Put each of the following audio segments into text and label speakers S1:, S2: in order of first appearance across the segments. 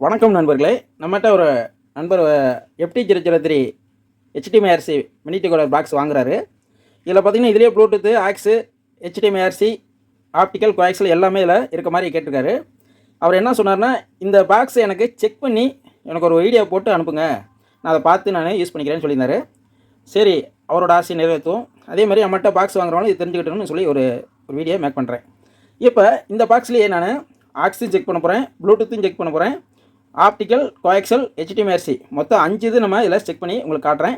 S1: வணக்கம் நண்பர்களே. நம்மகிட்ட ஒரு நண்பர் FT003 HDMI-RC mini decoder box வாங்குறாரு. இதில் பார்த்தீங்கன்னா இதிலேயே bluetooth, aux, HDMI-RC, optical, coaxial எல்லாமே இதில் இருக்க மாதிரி கேட்டிருக்காரு. அவர் என்ன சொன்னார்னா, இந்த பாக்ஸ் எனக்கு செக் பண்ணி எனக்கு ஒரு வீடியோ போட்டு அனுப்புங்க, நான் அதை பார்த்து நான் யூஸ் பண்ணிக்கிறேன்னு சொல்லியிருந்தாரு. சரி, அவரோட ஆசையை நிறைவேற்றுவோம். அதே மாதிரி நம்மகிட்ட பாக்ஸ் வாங்குறவங்களும் இது தெரிஞ்சுக்கிட்டணும்னு சொல்லி ஒரு வீடியோ மேக் பண்ணுறேன். இப்போ இந்த பாக்ஸ்லேயே நான் ஆக்ஸு செக் பண்ண போகிறேன், ப்ளூடூத்தும் செக் பண்ண போகிறேன், ஆப்டிக்கல், கோஆக்சியல், HDMI-RC மொத்தம் 5 இது நம்ம இதில் செக் பண்ணி உங்களுக்கு காட்டுறேன்.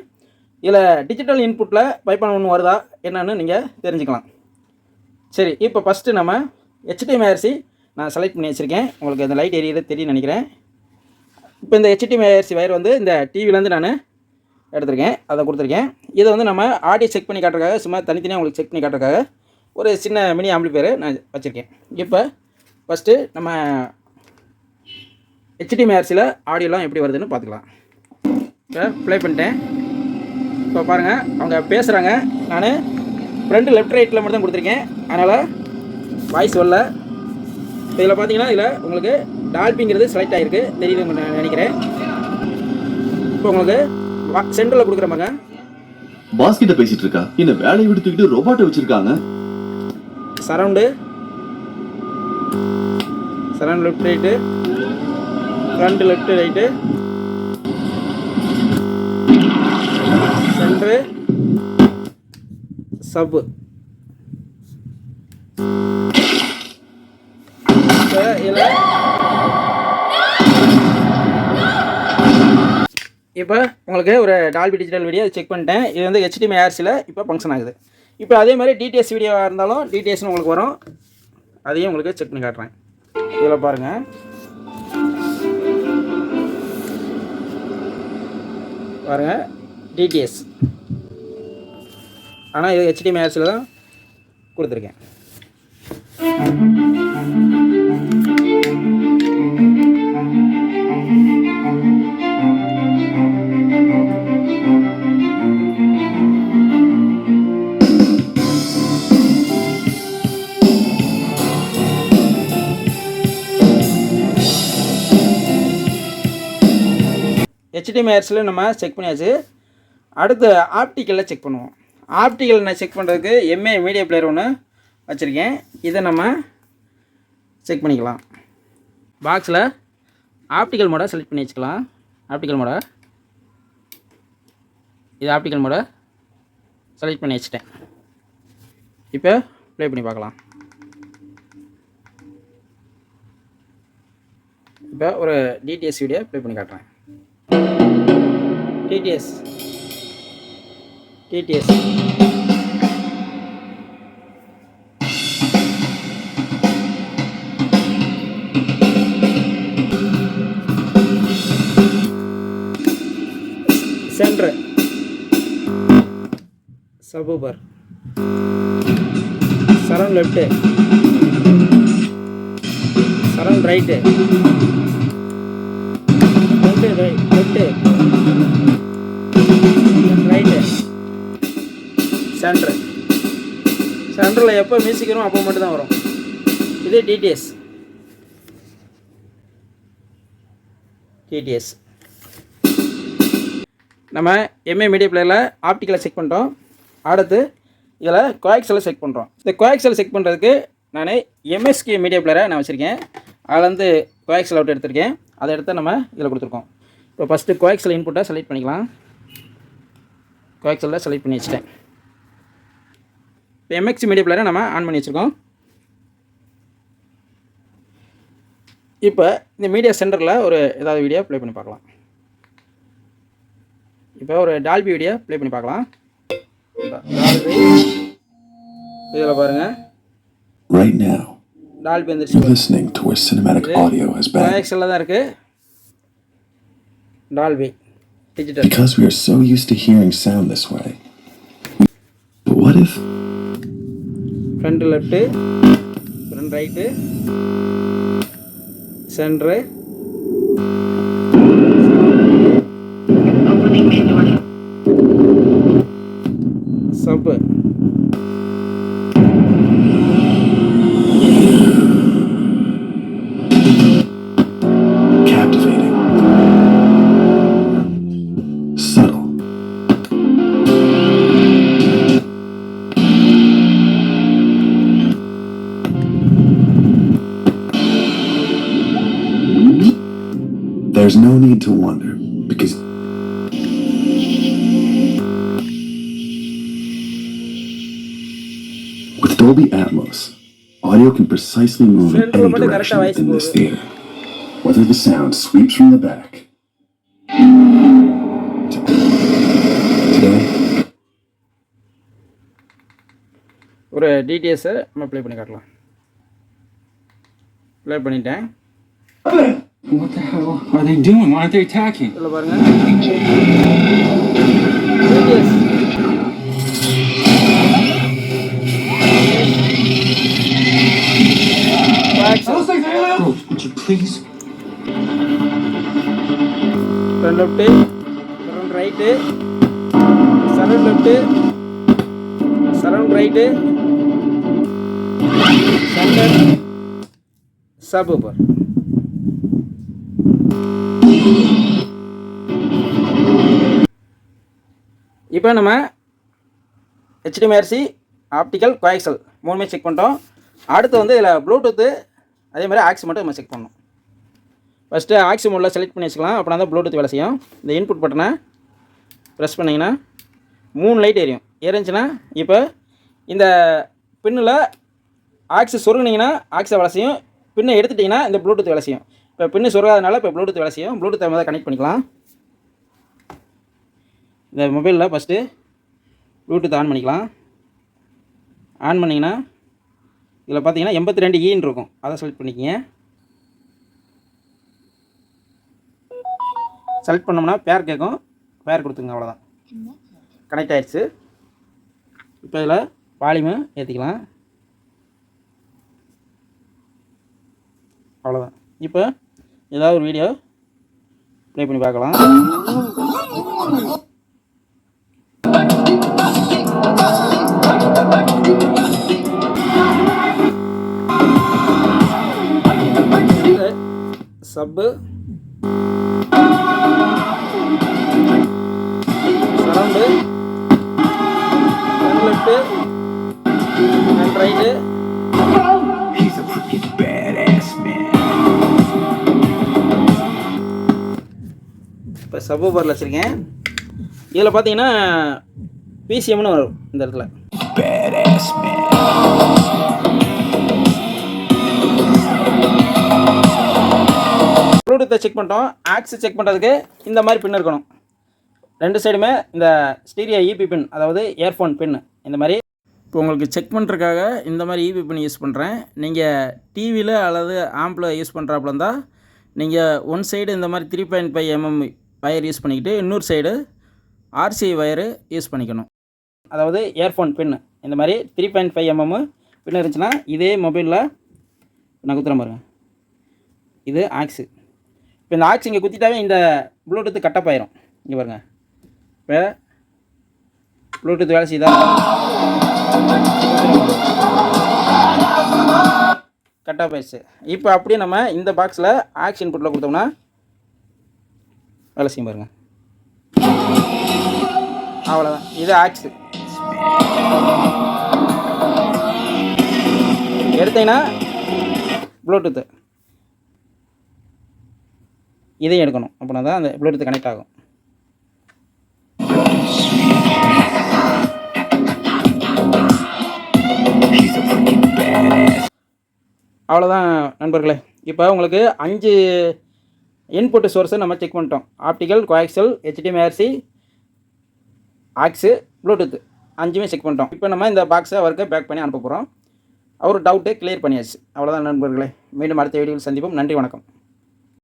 S1: இதில் டிஜிட்டல் இன்புட்டில் பைப்பான் ஒன்று வருதா என்னன்னு நீங்கள் தெரிஞ்சுக்கலாம். சரி, இப்போ ஃபஸ்ட்டு நம்ம HDMI-RC நான் செலக்ட் பண்ணி வச்சுருக்கேன். உங்களுக்கு அந்த லைட் எரியுறது தெரியும்னு நினைக்கிறேன். இப்போ இந்த HDMI-RC வயர் வந்து இந்த டிவிலேருந்து நான் எடுத்திருக்கேன், அதை கொடுத்துருக்கேன். இதை வந்து நம்ம ஆடியோ செக் பண்ணி காட்டுறதுக்காக, சும்மா தனித்தனியாக உங்களுக்கு செக் பண்ணி காட்டுறதுக்காக ஒரு சின்ன மினி ஆம்பிளிஃபையர் நான் வச்சுருக்கேன். இப்போ ஃபஸ்ட்டு நம்ம HDMI-RCயில் ஆடியோலாம் எப்படி வருதுன்னு பார்த்துக்கலாம். இப்போ ப்ளே பண்ணிட்டேன். இப்போ பாருங்கள், அவங்க பேசுகிறாங்க. நான் ஃப்ரண்ட் லெஃப்ட் ரைட்டில் மட்டும் தான் கொடுத்துருக்கேன், அதனால் வாய்ஸ் வரல. இதில் பார்த்தீங்கன்னா இதில் உங்களுக்கு டால்பிங்கிறது செலக்ட் ஆகிருக்கு, தெரியுதுன்னு நான் நினைக்கிறேன். இப்போ உங்களுக்கு சென்டரில் கொடுக்குற பாருங்க.
S2: பாஸ் கிட்ட பேசிட்டு இருக்கா, என்ன வேலையை விட்டு தூக்கிட்டு ரோபோட்டை வச்சிருக்காங்க.
S1: Surround left right, front left right, centre, சப்பு. இப்போ உங்களுக்கு ஒரு டால்பி டிஜிட்டல் வீடியோ செக் பண்ணிட்டேன். இது வந்து HDMI-RCயில் இப்போ ஃபங்க்ஷன் ஆகுது. இப்போ அதே மாதிரி DTS வீடியோவாக இருந்தாலும் DTSனு உங்களுக்கு வரும், அதையும் உங்களுக்கு செக் பண்ணி காட்டுறேன். இதில் பாருங்கள், DTS, ஆனால் இது HDMI-RCயில் தான் கொடுத்துருக்கேன். HDMI-RCயில் நம்ம செக் பண்ணியாச்சு. அடுத்து ஆப்டிக்கலில் செக் பண்ணுவோம். ஆப்டிக்கல் நான் செக் பண்ணுறதுக்கு MA மீடியா பிளேயர் ஒன்று வச்சுருக்கேன். இதை நம்ம செக் பண்ணிக்கலாம். பாக்ஸில் ஆப்டிக்கல் மோடை செலக்ட் பண்ணி வச்சுக்கலாம். ஆப்டிக்கல் மோடை, இது ஆப்டிக்கல் மோடை செலக்ட் பண்ணி வச்சுட்டேன். இப்போ ப்ளே பண்ணி பார்க்கலாம். இப்போ ஒரு DTS வீடியோ ப்ளே பண்ணி காட்டுறேன். DTS centre, subwoofer, surround left, surround right, left, right, சென்டரில் எப்போ மியூசிக் வரும் அப்போ மட்டும்தான் வரும். இது DTS. நம்ம MA மீடியா பிளேயரில் ஆப்டிக்கலை செக் பண்ணிட்டோம். அடுத்து இதில் கோஆக்சியலை செக் பண்ணுறோம். இந்த கோஆக்சியலை செக் பண்ணுறதுக்கு நான் MSQ மீடியா பிளேயரை நான் வச்சுருக்கேன். அதில் வந்து கோஆக்சியல் அவுட் எடுத்திருக்கேன், அதை எடுத்து நம்ம இதில் கொடுத்துருக்கோம். இப்போ ஃபஸ்ட்டு கோஆக்சியல் இன்புட்டை செலக்ட் பண்ணிக்கலாம். கோஆக்சியலில் செலக்ட் பண்ணி வச்சுட்டேன். இப்போ MX மீடியா பிளேயரை நம்ம ஆன் பண்ணி வச்சுருக்கோம். இப்போ இந்த மீடியா சென்டரில் ஒரு ஏதாவது வீடியோ ப்ளே பண்ணி பார்க்கலாம். இப்போ ஒரு டால்பி வீடியோ ப்ளே பண்ணி பார்க்கலாம். இதில் பாருங்கள்,
S2: Right now,
S1: டால்பி வந்துருச்சு.
S2: listening to where cinematic audio has been.
S1: கோஆக்சியலில் தான் இருக்குது. Dolby digital.
S2: Because we are so used to hearing sound this way. But what if
S1: front left, front right, centre, சப்பு,
S2: captivating? There's no need to wonder, because with Dolby Atmos, audio can precisely move in any direction in this theater. Whether the sound sweeps from the back. Today,
S1: ஒரு டிடிஎஸை நம்ம play பண்ணி காட்டலாம். Play பண்ணிட்டேன்.
S3: What the hell are they doing? Why aren't they attacking?
S1: இதில் பாருங்கள், TDS
S3: Bro, would you please?
S1: Turn left, surround right, surround left, surround right, center, subwoofer. இப்போ நம்ம HDMI/RC optical coaxial மூணுமே செக் பண்ணிட்டோம். அடுத்து வந்து இதில் ப்ளூடூத்து அதே மாதிரி ஆக்ஸ் மட்டும் நம்ம செக் பண்ணணும். ஃபஸ்ட்டு ஆக்ஸ் மோடில் செலக்ட் பண்ணி வச்சுக்கலாம். அப்படின்னா தான் ப்ளூடூத் வேலை செய்யும். இந்த இன்புட் பட்டனை ப்ரெஸ் பண்ணிங்கன்னா 3 லைட் எரியும். எரிஞ்சுன்னா இப்போ இந்த பின்னில் ஆக்ஸ் சொருகுனிங்கன்னா ஆக்ஸை வேலை செய்யும். பின்னை எடுத்துட்டிங்கன்னா இந்த ப்ளூடூத் வேலை செய்யும். இப்போ பின்னு சொருகாதனால இப்போ ப்ளூடூத் வேலை செய்யும். ப்ளூடூத்தை முதல்ல கனெக்ட் பண்ணிக்கலாம். இந்த மொபைலில் ஃபஸ்ட்டு ப்ளூடூத் ஆன் பண்ணிக்கலாம். ஆன் பண்ணிங்கன்னா இதில் பார்த்தீங்கன்னா 82E இருக்கும். அதை செலக்ட் பண்ணிக்கிங்க. செலக்ட் பண்ணோம்னா பேர் கேட்கும். பேர் கொடுத்துங்க. அவ்வளோதான், கனெக்ட் ஆகிடுச்சு. இப்போ இதில் வால்யூமு ஏற்றிக்கலாம். அவ்வளோதான். இப்போ ஏதாவது ஒரு வீடியோ ப்ளே பண்ணி பார்க்கலாம். சப்பு, surround, left and right.
S3: He's a freaking badass man.
S1: இப்போ சப்வூஃபரில் வச்சுருக்கேன். இதில் பார்த்தீங்கன்னா பிசிஎம்னு வரும் இந்த இடத்துல.
S3: Badass man.
S1: ப்ளூடூத்தை செக் பண்ணிட்டோம். ஆக்ஸ் செக் பண்ணுறதுக்கு இந்த மாதிரி பின் இருக்கணும். 2 சைடுமே இந்த ஸ்டீரியோ இபி பின், அதாவது இயர்ஃபோன் பின் இந்த மாதிரி. இப்போ உங்களுக்கு செக் பண்ணுறதுக்காக இந்த மாதிரி இபி பின் யூஸ் பண்ணுறேன். நீங்கள் டிவியில் அல்லது ஆம்பில் யூஸ் பண்ணுறாப்புல இருந்தால் நீங்கள் ஒன் சைடு இந்த மாதிரி 3.5 mm வயர் யூஸ் பண்ணிக்கிட்டு இன்னொரு சைடு ஆர்சி வயரு யூஸ் பண்ணிக்கணும். அதாவது இயர்ஃபோன் பின் இந்த மாதிரி 3.5 mm பின் இருந்துச்சுன்னா இதே மொபைலில் நான் குத்துறேன் பாருங்கள். இது ஆக்ஸு. இப்போ இந்த ஆக்ஸ் இங்கே குத்திட்டாவே இந்த ப்ளூடூத்து கட்டப் ஆயிரும். இங்கே பாருங்கள், இப்போ ப்ளூடூத் வேலை செய்தா கட்டப் ஆயிடுச்சு. இப்போ அப்படியே நம்ம இந்த பாக்ஸில் ஆக்ஸ் இன்புட்டில் கொடுத்தோம்னா வேலை செய்யும் பாருங்கள். அவ்வளோதான், இது ஆக்ஸு. எடுத்தீங்கன்னா ப்ளூடூத்து இதையும் எடுக்கணும். அப்படின்னா தான் அந்த ப்ளூடூத் கனெக்ட் ஆகும். அவ்வளோதான் நண்பர்களே. இப்போ உங்களுக்கு 5 இன்புட் சோர்ஸை நம்ம செக் பண்ணிட்டோம். Optical, coaxial, HDMI/RC, aux, bluetooth 5மே செக் பண்ணிட்டோம். இப்போ நம்ம இந்த பாக்ஸை அவருக்கு பேக் பண்ணி அனுப்ப போகிறோம். அவர் டவுட்டு கிளியர் பண்ணியாச்சு. அவ்வளோதான் நண்பர்களே. மீண்டும் அடுத்த வீடியோவில் சந்திப்போம். நன்றி, வணக்கம்.